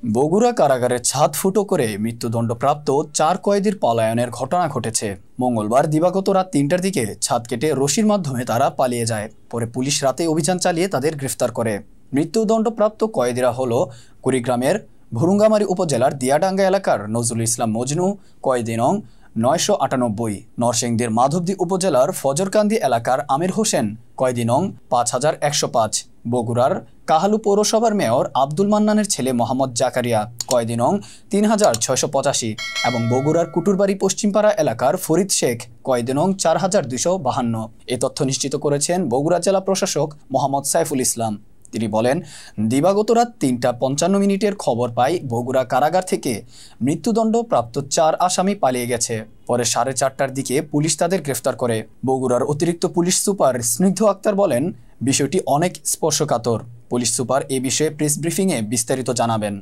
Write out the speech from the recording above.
বগুড়া কারাগারের ছাদ ফুটো করে মৃত্যুদণ্ডপ্রাপ্ত 4 কয়েদির পলায়নের ঘটনা ঘটেছে। মঙ্গলবার দিবাগত রাত 3টার দিকে ছাদ কেটে রশির মাধ্যমে তারা পালিয়ে যায়। পরে পুলিশ রাতে অভিযান চালিয়ে তাদের গ্রেফতার করে। মৃত্যুদণ্ডপ্রাপ্ত কয়েদিরা হল কুড়িগ্রামের ভুরুঙ্গামারী উপজেলার দিয়াডাঙ্গা এলাকার নজরুল ইসলাম মজনু, কয়েদি নং 998, নরসিংদীর মাধবদী উপজেলার ফজরকান্দি এলাকার আমির হোসেন, কয়েদি নং 5105, বগুড়ার কাহালু পৌরসভার মেয়র আব্দুল মান্নানের ছেলে মোহাম্মদ জাকারিয়া, কয়েদি নং 3685, এবং বগুড়ার কুটুরবাড়ি পশ্চিমপাড়া এলাকার ফরিদ শেখ, কয়েদি নং 4252। এ তথ্য নিশ্চিত করেছেন বগুড়া জেলা প্রশাসক মোহাম্মদ সাইফুল ইসলাম। তিনি বলেন, দিবাগত রাত 3:55 খবর পাই বগুড়া কারাগার থেকে মৃত্যুদণ্ড প্রাপ্ত 4 আসামি পালিয়ে গেছে। পরে 4:30টার দিকে পুলিশ তাদের গ্রেফতার করে। বগুড়ার অতিরিক্ত পুলিশ সুপার স্নিগ্ধ আক্তার বলেন, বিষয়টি অনেক স্পর্শকাতর। পুলিশ সুপার এ বিষয়ে প্রেস ব্রিফিংয়ে বিস্তারিত জানাবেন।